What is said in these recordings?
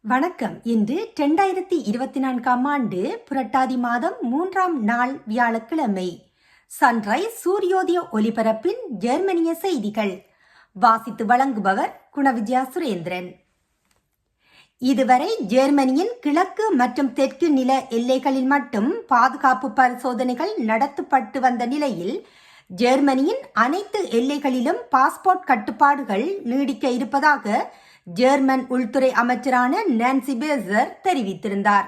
வணக்கம். இன்று 2024 ஆண்டு புரட்டாதி மாதம் 3ஆம் நாள் வியாழக்கிழமை. சன்ரைஸ் சூரியோதய ஒலிபரப்பின் ஜெர்மனிய செய்திகள் வாசித்து வழங்குபவர் குணவிஜயா சுரேந்திரன். இதுவரை ஜெர்மனியின் கிழக்கு மற்றும் தெற்கு நில எல்லைகளில் மட்டும் பாதுகாப்பு பரிசோதனைகள் நடத்தப்பட்டு வந்த நிலையில் ஜெர்மனியின் அனைத்து எல்லைகளிலும் பாஸ்போர்ட் கட்டுப்பாடுகள் நீடிக்க இருப்பதாக ஜெர்மன் உள்துறை அமைச்சரான நான்சி பேசர் தெரிவித்திருந்தார்.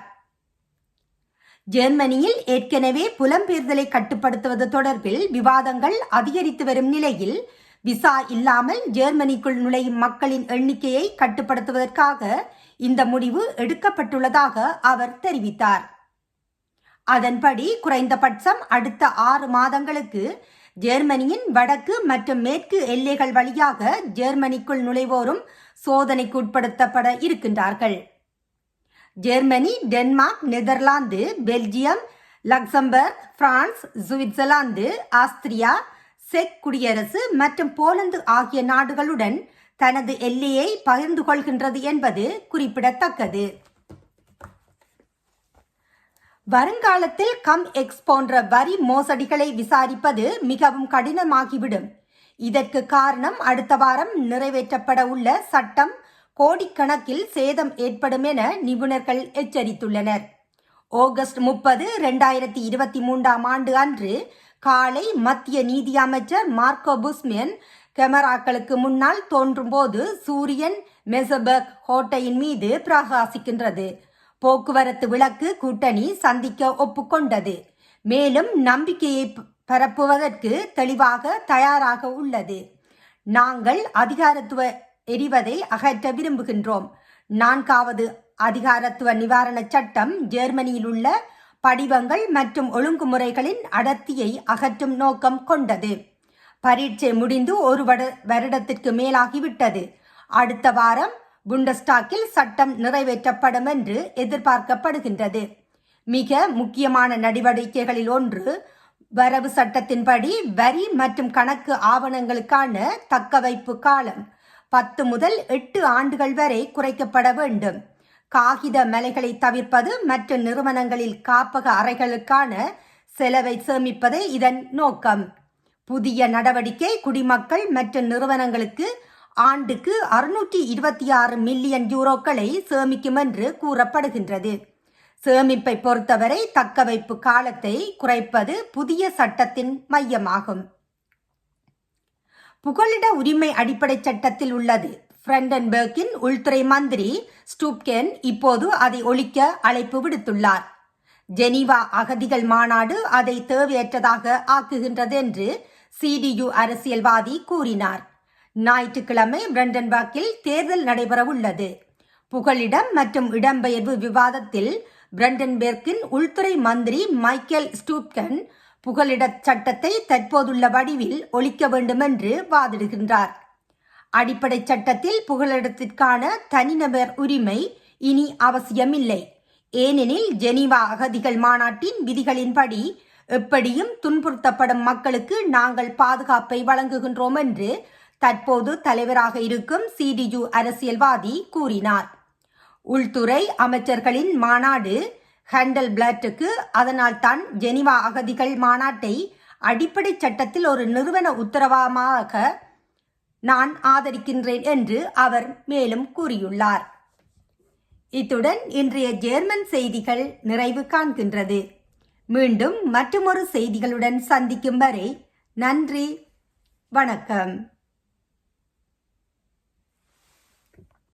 ஜெர்மனியில் ஏற்கனவே புலம்பெயர்தலை கட்டுப்படுத்துவது தொடர்பில் விவாதங்கள் அதிகரித்து வரும் நிலையில் விசா இல்லாமல் ஜெர்மனிக்குள் நுழையும் மக்களின் எண்ணிக்கையை கட்டுப்படுத்துவதற்காக இந்த முடிவு எடுக்கப்பட்டுள்ளதாக அவர் தெரிவித்தார். அதன்படி குறைந்தபட்சம் அடுத்த 6 மாதங்களுக்கு ஜெர்மனியின் வடக்கு மற்றும் மேற்கு எல்லைகள் வழியாக ஜெர்மனிக்குள் நுழைவோரும் சோதனைக்கு உட்படுத்தப்பட இருக்கின்றார்கள். Germany, Denmark, Netherlands, Belgium, Luxembourg, France, Switzerland, Austria, check குடியரசு மற்றும் போலந்து ஆகிய நாடுகளுடன் தனது எல்லையை பகிர்ந்து கொள்கின்றது என்பது குறிப்பிடத்தக்கது. வருங்காலத்தில் கம் எக்ஸ் போன்ற வரி மோசடிகளை விசாரிப்பது மிகவும் கடினமாகிவிடும். இதற்கு காரணம் அடுத்த வாரம் நிறைவேற்றப்பட உள்ள சட்டம் கோடிக்கணக்கில் சேதம் ஏற்படும் என நிபுணர்கள் எச்சரித்துள்ளனர். ஆகஸ்ட் 30, 2023 ஆண்டு அன்று காலை மத்திய நீதி அமைச்சர் மார்க்கோ புஸ்மேன் கேமராக்களுக்கு முன்னால் தோன்றும் போது சூரியன் மெசபர்க் கோட்டையின் மீது பிரகாசிக்கின்றது. போக்குவரத்து விளக்கு கூட்டணி சந்திக்க ஒப்புக்கொண்டது. மேலும் நம்பிக்கையை பரப்புவதற்கு தெளிவாக தயாராக உள்ளது. நாங்கள் அதிகாரத்துவ எரிவதை அகற்ற விரும்புகின்றோம். 4வது அதிகாரத்துவ நிவாரண சட்டம் ஜெர்மனியில் உள்ள படிவங்கள் மற்றும் ஒழுங்குமுறைகளின் அடர்த்தியை அகற்றும் நோக்கம் கொண்டது. பரீட்சை முடிந்து 1 வருடத்திற்கு மேலாகிவிட்டது. அடுத்த வாரம் புண்டஸ்டாக்கில் சட்டம் நிறைவேற்றப்படும் என்று எதிர்பார்க்கப்படுகின்றது. மிக முக்கியமான நடவடிக்கைகளில் ஒன்று வரவு சட்டத்தின்படி வரி மற்றும் கணக்கு ஆவணங்களுக்கான தக்கவைப்பு காலம் 10 முதல் 8 ஆண்டுகள் வரை குறைக்கப்பட வேண்டும். காகித மலைகளை தவிர்ப்பது மற்றும் நிறுவனங்களில் காப்பக அறைகளுக்கான செலவை சேமிப்பதே இதன் நோக்கம். புதிய நடவடிக்கை குடிமக்கள் மற்றும் நிறுவனங்களுக்கு ஆண்டுக்கு 626 மில்லியன் யூரோக்களை சேமிக்கும் என்று கூறப்படுகின்றது. சேமிப்பை பொறுத்தவரை தக்கவைப்பு காலத்தை குறைப்பது புதிய சட்டத்தின் மையமாகும். புகலிட உரிமை அடிப்படை சட்டத்தில் உள்ளது. பிராண்டன்பர்க்கின் உள்துறை மந்திரி ஸ்டூப்கென் இப்போது அதை ஒழிக்க அழைப்பு விடுத்துள்ளார். ஜெனீவா அகதிகள் மாநாடு அதை தேவையற்றதாக ஆக்குகின்றது என்று CDU அரசியல்வாதி கூறினார். ஞாயிற்றுக்கிழமை பிராண்டன்பர்க்கில் தேர்தல் நடைபெறவுள்ளது. புகலிடம் மற்றும் இடம்பெயர்வு விவாதத்தில் பிராண்டன்பர்க்கின் உள்துறை மந்திரி மைக்கேல் ஸ்டூப்கன் புகலிட சட்டத்தை தற்போதுள்ள வடிவில் ஒழிக்க வேண்டும் என்று வாதிடுகின்றார். அடிப்படை சட்டத்தில் புகலிடத்திற்கான தனிநபர் உரிமை இனி அவசியமில்லை. ஏனெனில் ஜெனீவா அகதிகள் மாநாட்டின் விதிகளின்படி எப்படியும் துன்புறுத்தப்படும் மக்களுக்கு நாங்கள் பாதுகாப்பை வழங்குகின்றோம் என்று தற்போது தலைவராக இருக்கும் CDU அரசியல்வாதி கூறினார். உள்துறை அமைச்சர்களின் மாநாடு ஹேண்டல் பிளாட்டுக்கு அதனால் தான் ஜெனீவா அகதிகள் மாநாட்டை அடிப்படை சட்டத்தில் ஒரு நிறுவன உத்தரவாதமாக நான் ஆதரிக்கின்றேன் என்று அவர் மேலும் கூறியுள்ளார். இத்துடன் இன்றைய ஜெர்மன் செய்திகள் நிறைவு காண்கின்றது. மீண்டும் மற்றுமொரு செய்திகளுடன் சந்திக்கும் வரை நன்றி, வணக்கம்.